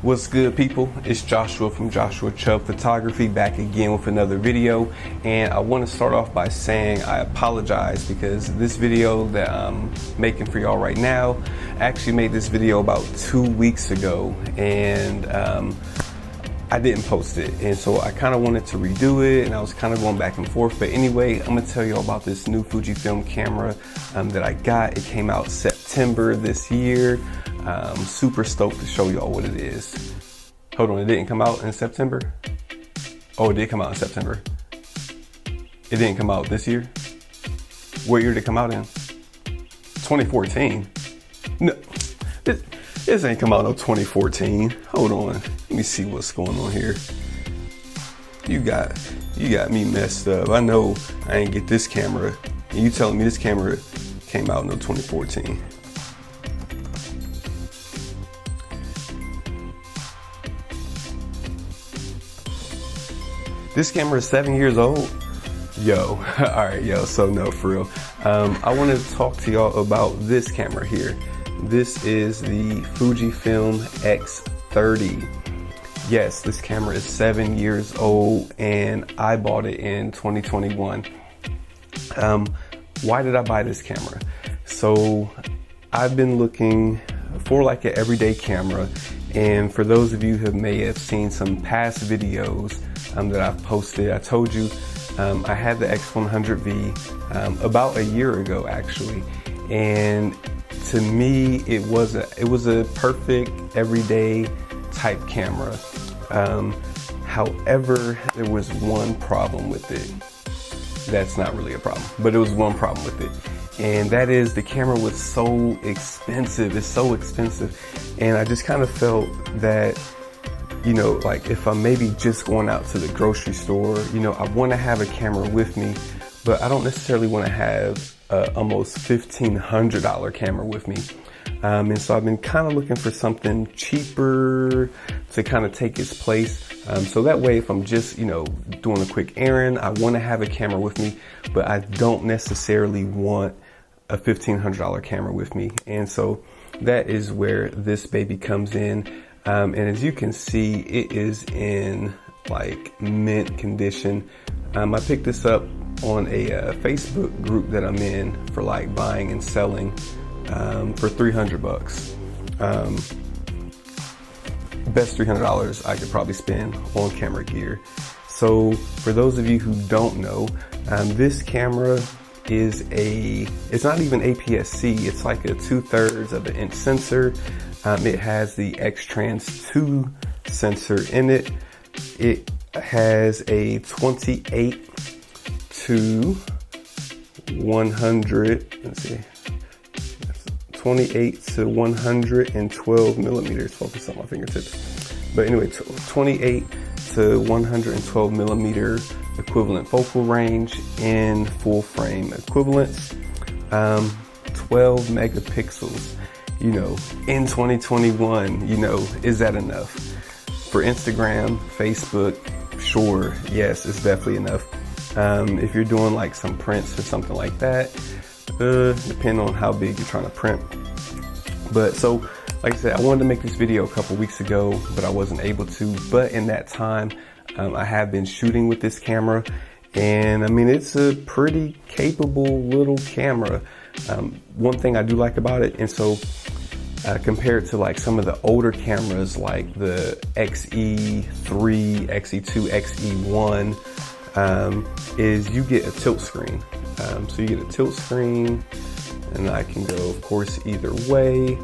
What's good, people? It's Joshua from Joshua Chubb Photography, back again with another video. And I want to start off by saying I apologize because this video that I'm making for y'all right now, I actually made this video about 2 weeks ago, and I didn't post it, and so I kind of wanted to redo it, and I was kind of going back and forth. But anyway, I'm gonna tell you all about this new Fujifilm camera that I got. It came out September this year. I'm super stoked to show y'all what it is. Hold on, it didn't come out in September? Oh, it did come out in September. It didn't come out this year? What year did it come out in? 2014? No, this ain't come out in 2014. Hold on, let me see what's going on here. You got me messed up. I know I ain't get this camera, and you telling me this camera came out in 2014. This camera is 7 years old. Yo, all right, yo, so no, for real. I want to talk to y'all about this camera here. This is the Fujifilm X30. Yes, this camera is 7 years old, and I bought it in 2021. Why did I buy this camera? So I've been looking for like an everyday camera, and for those of you who may have seen some past videos that I've posted, I told you I had the X100V about a year ago actually, and to me it was a perfect everyday type camera. However, there was one problem with it. That's not really a problem, but there was one problem with it, and that is the camera was so expensive. It's so expensive, and I just kind of felt that, you know, like if I'm maybe just going out to the grocery store, you know, I want to have a camera with me, but I don't necessarily want to have almost $1,500 camera with me. And so I've been kind of looking for something cheaper to kind of take its place. So that way, if I'm just, you know, doing a quick errand, I want to have a camera with me, but I don't necessarily want a $1,500 camera with me. And so that is where this baby comes in. And as you can see, it is in like mint condition. I picked this up on a Facebook group that I'm in for like buying and selling for $300. Best $300 I could probably spend on camera gear. So for those of you who don't know, this camera is it's not even APS-C, it's like a 2/3 of an inch sensor. It has the X-Trans 2 sensor in it. It has a 28 to 100, let's see, 28 to 112 millimeters, focus on my fingertips. But anyway, 28 to 112 millimeter equivalent focal range in full frame equivalence, 12 megapixels. You know, in 2021, you know, is that enough? For Instagram, Facebook, sure, yes, it's definitely enough. If you're doing like some prints or something like that, depending on how big you're trying to print. But so, like I said, I wanted to make this video a couple weeks ago, but I wasn't able to. But in that time, I have been shooting with this camera, and I mean, it's a pretty capable little camera. One thing I do like about it, and so compared to like some of the older cameras like the XE3, XE2, XE1, is you get a tilt screen. So you get a tilt screen, and I can go, of course, either way.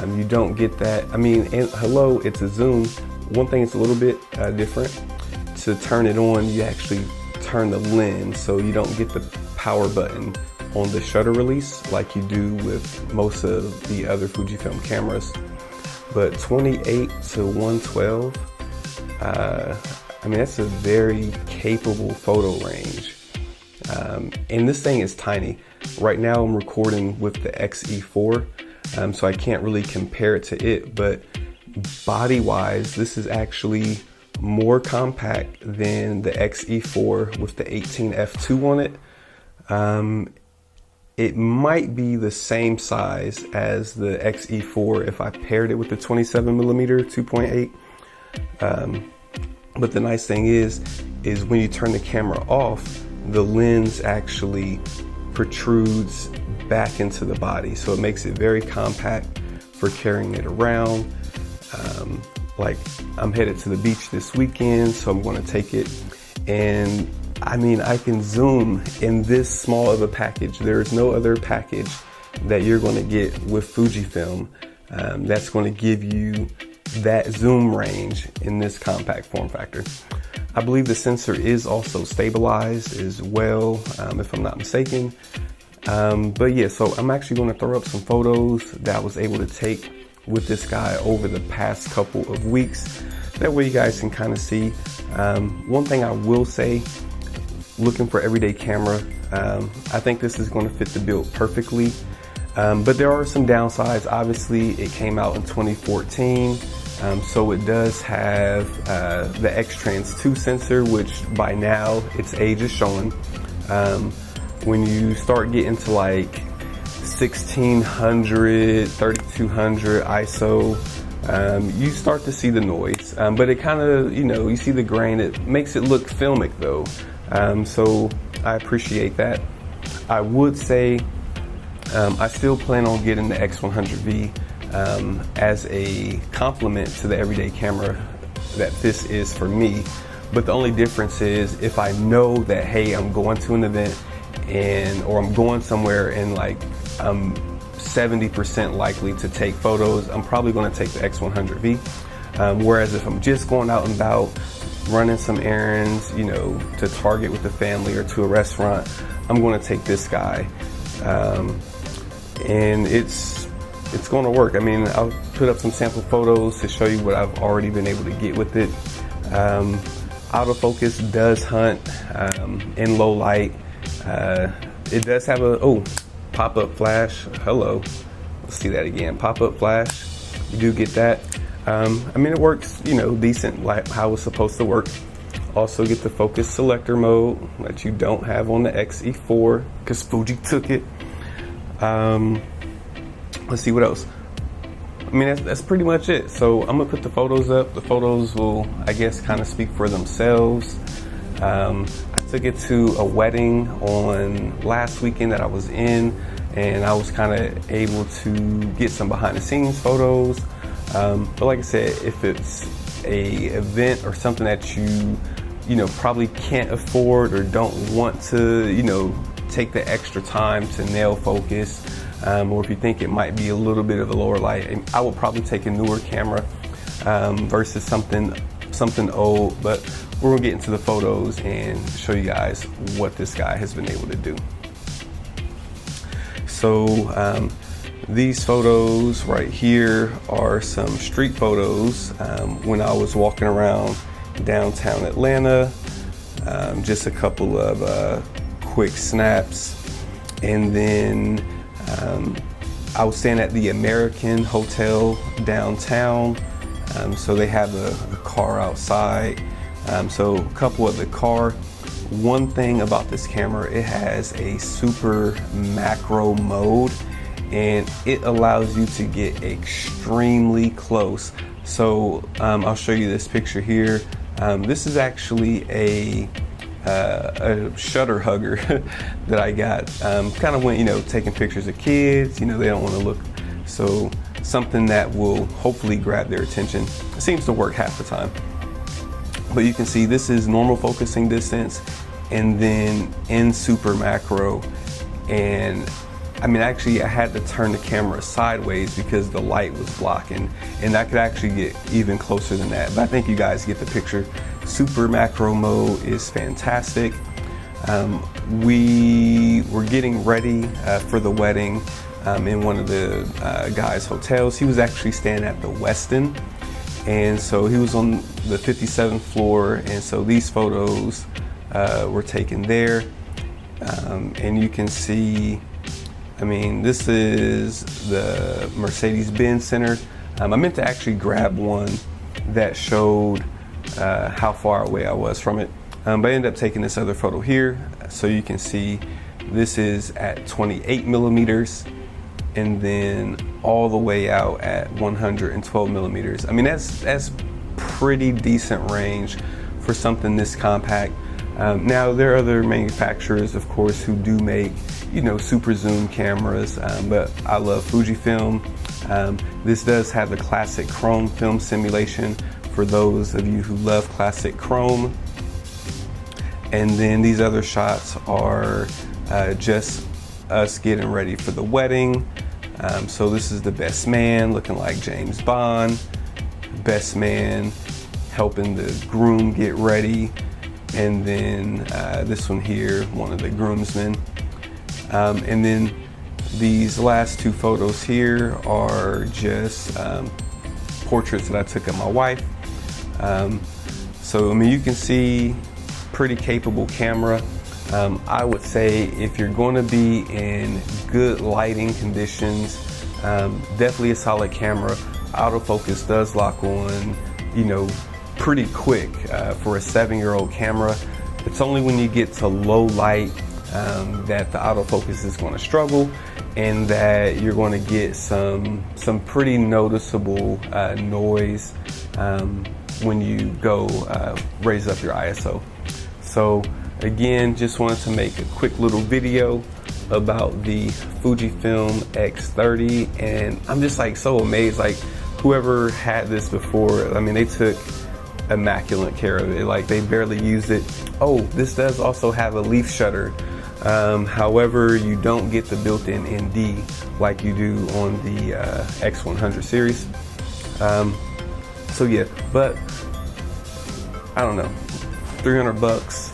You don't get that. I mean, and hello, it's a zoom. One thing that's a little bit different, to turn it on, you actually turn the lens, so you don't get the power button on the shutter release like you do with most of the other Fujifilm cameras. But 28 to 112, I mean, that's a very capable photo range. And this thing is tiny. Right now I'm recording with the XE4, so I can't really compare it to it, but body wise, this is actually more compact than the XE4 with the 18f2 on it. it might be the same size as the XE4 if I paired it with the 27mm 2.8. But the nice thing is when you turn the camera off, the lens actually protrudes back into the body. So it makes it very compact for carrying it around. Like I'm headed to the beach this weekend, so I'm going to take it. And I mean, I can zoom in this small of a package. There is no other package that you're going to get with Fujifilm that's going to give you that zoom range in this compact form factor. I believe the sensor is also stabilized as well, if I'm not mistaken. But yeah, so I'm actually going to throw up some photos that I was able to take with this guy over the past couple of weeks. That way you guys can kind of see. One thing I will say, looking for everyday camera, I think this is going to fit the bill perfectly. But there are some downsides. Obviously, it came out in 2014. So it does have the X-Trans 2 sensor, which by now its age is showing. When you start getting to like 1600, 3200 ISO, you start to see the noise, but it kind of, you see the grain. It makes it look filmic though, so I appreciate that. I would say I still plan on getting the X100V as a complement to the everyday camera that this is for me. But the only difference is if I know that, hey, I'm going to an event or I'm going somewhere and like I'm 70% likely to take photos, I'm probably going to take the X100V. Whereas if I'm just going out and about, running some errands, to Target with the family or to a restaurant, I'm going to take this guy. And it's going to work. I mean, I'll put up some sample photos to show you what I've already been able to get with it. Autofocus does hunt in low light. It does have a pop-up flash. Hello, let's see that again. Pop-up flash, you do get that. I mean, it works, decent, like how it's supposed to work. Also get the focus selector mode that you don't have on the XE4 because Fuji took it. Let's see what else. I mean, that's pretty much it. So I'm gonna put the photos up. The photos will, I guess, kind of speak for themselves. I took it to a wedding on last weekend that I was in, and I was kind of able to get some behind the scenes photos. But like I said, if it's a event or something that you probably can't afford or don't want to, take the extra time to nail focus, or if you think it might be a little bit of a lower light, I will probably take a newer camera versus something old. But we're gonna get into the photos and show you guys what this guy has been able to do. So these photos right here are some street photos when I was walking around downtown Atlanta. Just a couple of quick snaps, and then I was staying at the American Hotel downtown, so they have a car outside. So a couple of the car. One thing about this camera, it has a super macro mode, and it allows you to get extremely close. So I'll show you this picture here. This is actually a shutter hugger that I got. Kind of when, taking pictures of kids, they don't want to look. So something that will hopefully grab their attention. It seems to work half the time. But you can see this is normal focusing distance and then in super macro. And I mean, actually I had to turn the camera sideways because the light was blocking, and I could actually get even closer than that. But I think you guys get the picture. Super macro mode is fantastic. We were getting ready for the wedding in one of the guys' hotels. He was actually staying at the Westin, and so he was on the 57th floor, and so these photos were taken there. And you can see, I mean, this is the Mercedes-Benz Center. I meant to actually grab one that showed how far away I was from it, but I ended up taking this other photo here so you can see This is at 28 millimeters, and then all the way out at 112 millimeters. I mean, that's pretty decent range for something this compact. Now there are other manufacturers, of course, who do make, you know, super zoom cameras, but I love Fujifilm. This does have the classic chrome film simulation for those of you who love classic chrome. And then these other shots are just us getting ready for the wedding. So this is the best man looking like James Bond, best man helping the groom get ready, and then this one here, one of the groomsmen. And then these last two photos here are just portraits that I took of my wife. So I mean, you can see, pretty capable camera. I would say if you're going to be in good lighting conditions, definitely a solid camera. Autofocus does lock on, you know, pretty quick for a 7-year-old camera. It's only when you get to low light that the autofocus is going to struggle, and that you're going to get some pretty noticeable noise when you go raise up your ISO. So again, just wanted to make a quick little video about the Fujifilm X30, and I'm just like so amazed, like whoever had this before, I mean, they took immaculate care of it. Like, they barely used it. Oh, this does also have a leaf shutter. However, you don't get the built-in ND like you do on the X100 series. So yeah, but I don't know, 300 bucks,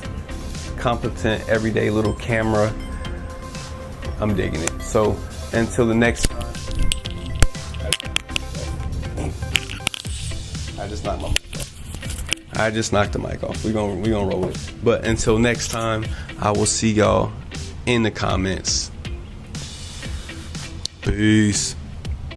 competent everyday little camera. I'm digging it. So until the next time, I just knocked the mic off. We're gonna roll it. But until next time, I will see y'all in the comments. Peace.